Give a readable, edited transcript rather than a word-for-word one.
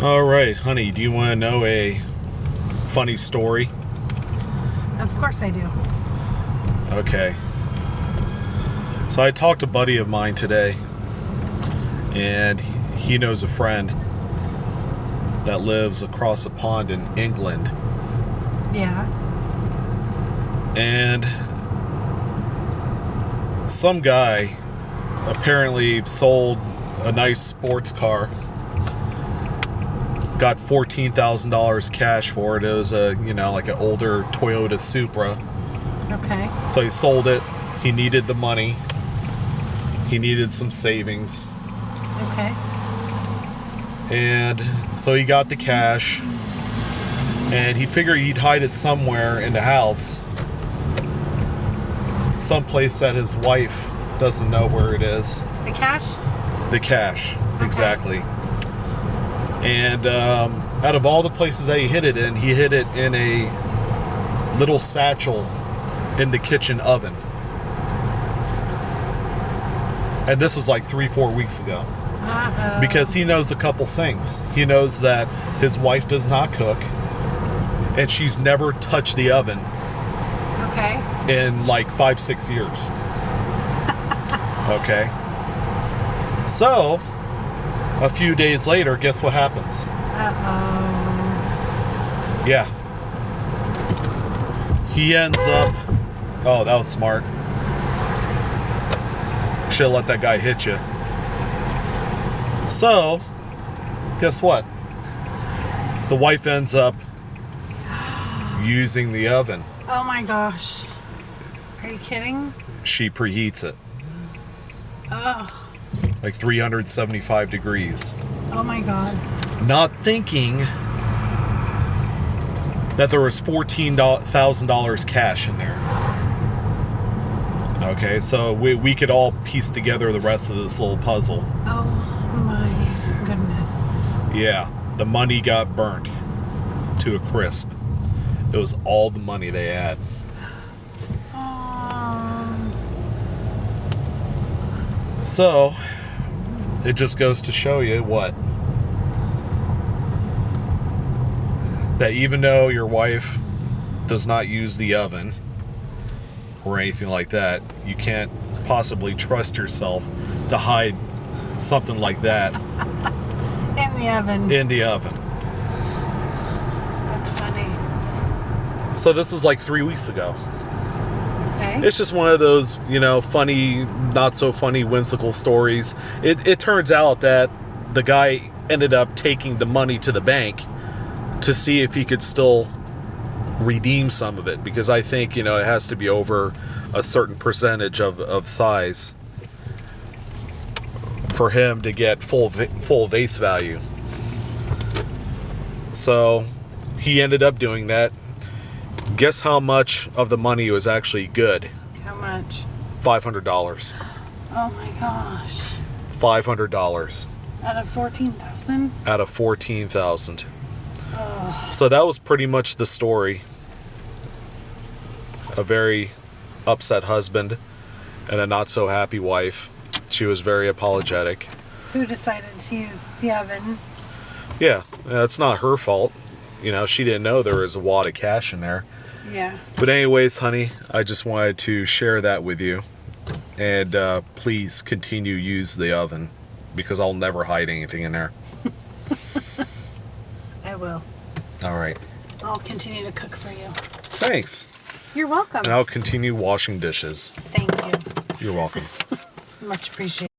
All right, honey, do you want to know a funny story? Of course I do. Okay. So I talked to a buddy of mine today, and he knows a friend that lives across the pond in England. Yeah. And some guy apparently sold a nice sports car, got $14,000 cash for it. It was like an older Toyota Supra. Okay. So he sold it. He needed the money. He needed some savings. Okay. And so he got the cash, and he figured he'd hide it somewhere in the house, someplace that his wife doesn't know where it is. The cash? The cash, okay. Exactly. And out of all the places that he hid it in, he hid it in a little satchel in the kitchen oven. And this was like 3-4 weeks ago. Uh-oh. Because he knows a couple things. He knows that his wife does not cook, and she's never touched the oven. Okay. In like 5-6 years. Okay. So, a few days later, guess what happens? Uh-oh. Yeah. He ends up... Oh, that was smart. Should have let that guy hit you. So, guess what? The wife ends up using the oven. Oh my gosh. Are you kidding? She preheats it. Oh. Like 375 degrees. Oh my God. Not thinking that there was $14,000 cash in there. Okay, so we could all piece together the rest of this little puzzle. Oh my goodness. Yeah, the money got burnt to a crisp. It was all the money they had. So, it just goes to show you what? That even though your wife does not use the oven or anything like that, you can't possibly trust yourself to hide something like that in the oven. In the oven. That's funny. So this was like 3 weeks ago. Okay. It's just one of those, funny, not so funny, whimsical stories. It turns out that the guy ended up taking the money to the bank to see if he could still redeem some of it, because I think, it has to be over a certain percentage of size for him to get full face value. So he ended up doing that. Guess how much of the money was actually good? How much? $500. Oh my gosh. $500. Out of 14,000? Out of 14,000. Oh. So that was pretty much the story. A very upset husband and a not so happy wife. She was very apologetic. Who decided to use the oven? Yeah, it's not her fault. She didn't know there was a wad of cash in there. Yeah. But anyways, honey, I just wanted to share that with you. And please continue to use the oven, because I'll never hide anything in there. I will. All right. I'll continue to cook for you. Thanks. You're welcome. And I'll continue washing dishes. Thank you. You're welcome. Much appreciated.